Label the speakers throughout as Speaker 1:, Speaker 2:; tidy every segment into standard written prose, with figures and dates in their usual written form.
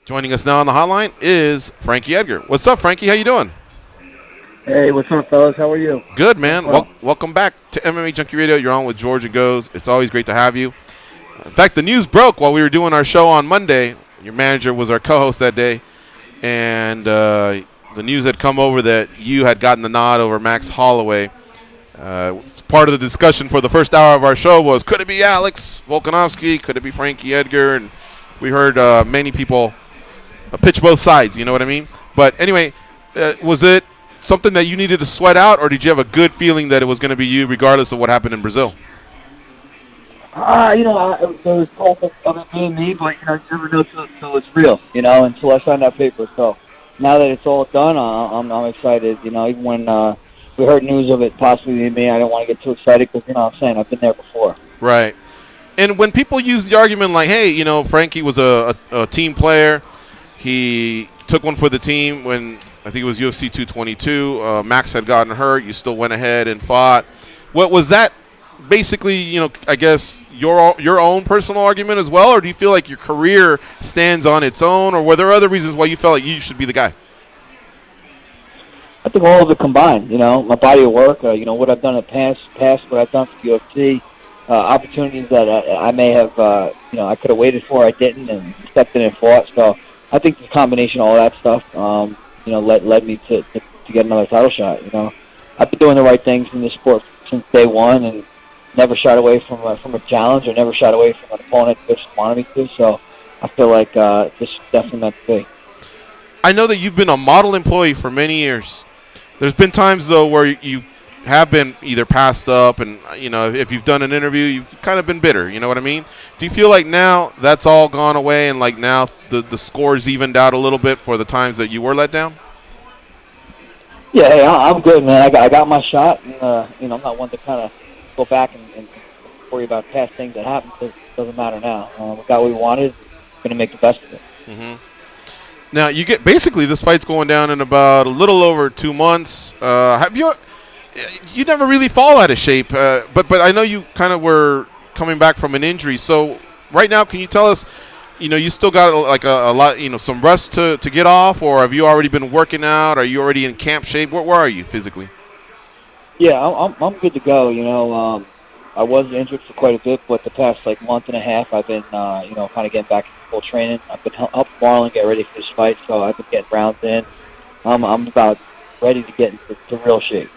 Speaker 1: Joining us now on the hotline is Frankie Edgar. What's up, Frankie? How you doing?
Speaker 2: Hey, what's up, fellas? How are you?
Speaker 1: Good, man.
Speaker 2: Well,
Speaker 1: Welcome back to MMA Junkie Radio. You're on with George and Goes. It's always great to have you. In fact, the news broke while we were doing our show on Monday. Your manager was our co-host that day, and the news had come over that you had gotten the nod over Max Holloway. Part of the discussion for the first hour of our show was, could it be Alex Volkanovski? Could it be Frankie Edgar? And we heard many people pitch both sides, you know what I mean? But anyway, was it something that you needed to sweat out, or did you have a good feeling that it was going to be you regardless of what happened in Brazil?
Speaker 2: there was talk of it being me, but, you never know till it's real, until I sign that paper. So now that it's all done, I'm excited. Even when we heard news of it possibly being me, I don't want to get too excited because, what I'm saying, I've been there before.
Speaker 1: Right. And when people use the argument like, hey, Frankie was a team player, he took one for the team when I think it was UFC 222. Max had gotten hurt. You still went ahead and fought. What was that basically, I guess, your own personal argument as well? Or do you feel like your career stands on its own? Or were there other reasons why you felt like you should be the guy?
Speaker 2: I think all of it combined, my body of work, what I've done in the past, what I've done for the UFC, opportunities that I may have, I could have waited for, I didn't, and stepped in and fought. So I think the combination of all that stuff, led me to get another title shot. I've been doing the right things in this sport since day one, and never shied away from a challenge, or never shied away from an opponent that just wanted me to. So I feel like this is definitely meant to be.
Speaker 1: I know that you've been a model employee for many years. There's been times, though, where you have been either passed up, and, if you've done an interview, you've kind of been bitter, you know what I mean? Do you feel like now that's all gone away, and like now the score's evened out a little bit for the times that you were let down?
Speaker 2: Yeah, hey, I'm good, man. I got my shot, and, I'm not one to kind of go back and worry about past things that happened. It doesn't matter now. We got what we wanted. We're going to make the best of it.
Speaker 1: Mm-hmm. Now, you get basically this fight's going down in about a little over 2 months. You never really fall out of shape, but I know you kind of were coming back from an injury. So right now, can you tell us, you still got like a lot, some rest to get off, or have you already been working out? Are you already in camp shape? Where are you physically?
Speaker 2: Yeah, I'm good to go. I was injured for quite a bit, but the past month and a half, I've been kind of getting back into full training. I've been helping Marlon get ready for this fight, so I've been getting rounds in. I'm about ready to get into real shape.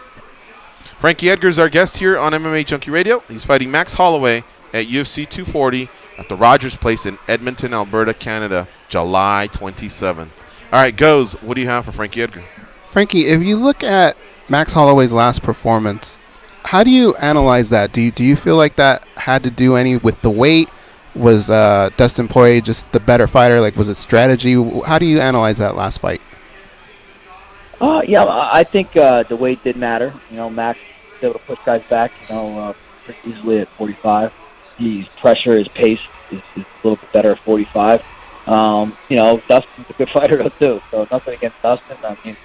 Speaker 1: Frankie Edgar is our guest here on MMA Junkie Radio. He's fighting Max Holloway at UFC 240 at the Rogers Place in Edmonton, Alberta, Canada, July 27th. All right, Goes, what do you have for Frankie Edgar?
Speaker 3: Frankie, if you look at Max Holloway's last performance, how do you analyze that? Do you feel like that had to do any with the weight? Was Dustin Poirier just the better fighter? Was it strategy? How do you analyze that last fight?
Speaker 2: Yeah, I think the weight did matter. Max was able to push guys back, pretty easily at 45. His pressure, his pace is a little bit better at 45. Dustin's a good fighter, though, too. So nothing against Dustin. I mean,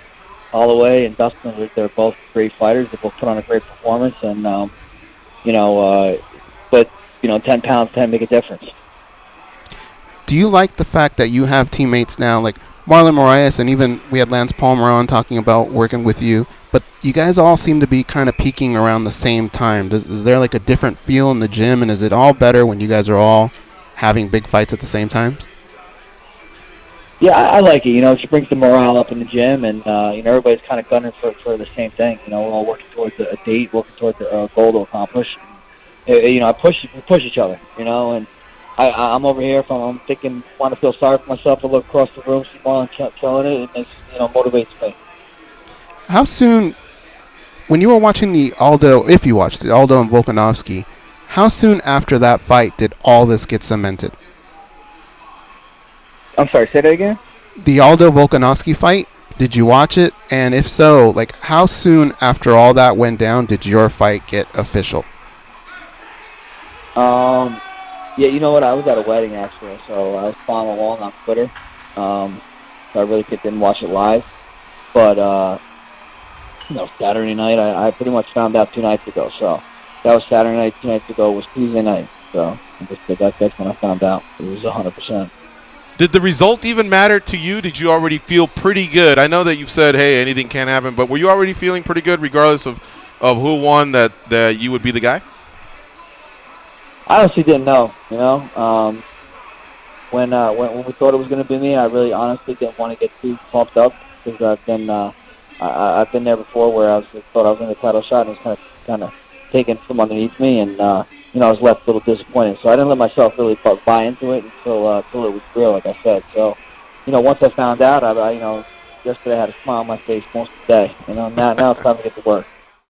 Speaker 2: Holloway and Dustin, they're both great fighters. They both put on a great performance. And, but 10 pounds can make a difference.
Speaker 3: Do you like the fact that you have teammates now, like Marlon Moraes, and even we had Lance Palmer on talking about working with you, but you guys all seem to be kind of peaking around the same time. Is there a different feel in the gym, and is it all better when you guys are all having big fights at the same time?
Speaker 2: Yeah, I like it. It brings the morale up in the gym, and everybody's kind of gunning for the same thing. We're all working towards a date, working towards a goal to accomplish. We push each other. And I'm over here. If I'm thinking, want to feel sorry for myself, I look across the room, see Marlon killing it, and it motivates me.
Speaker 3: How soon, when you were watching if you watched the Aldo and Volkanovski, how soon after that fight did all this get cemented?
Speaker 2: I'm sorry, say that again?
Speaker 3: The Aldo Volkanovski fight, did you watch it? And if so, how soon after all that went down did your fight get official?
Speaker 2: Yeah, you know what? I was at a wedding, actually, so I was following along on Twitter. So I really didn't watch it live. But, Saturday night, I pretty much found out 2 nights ago. So that was Saturday night. 2 nights ago was Tuesday night. So that's when I found out. It was 100%.
Speaker 1: Did the result even matter to you? Did you already feel pretty good? I know that you've said, hey, anything can happen, but were you already feeling pretty good regardless of who won that you would be the guy?
Speaker 2: I honestly didn't know, When we thought it was going to be me, I really honestly didn't want to get too pumped up because I've been there before where I thought I was in the title shot and it was kind of taken from underneath me, and I was left a little disappointed. So I didn't let myself really buy into it until it was real, like I said. So once I found out, yesterday I had a smile on my face most of the day. Now it's time to get to work.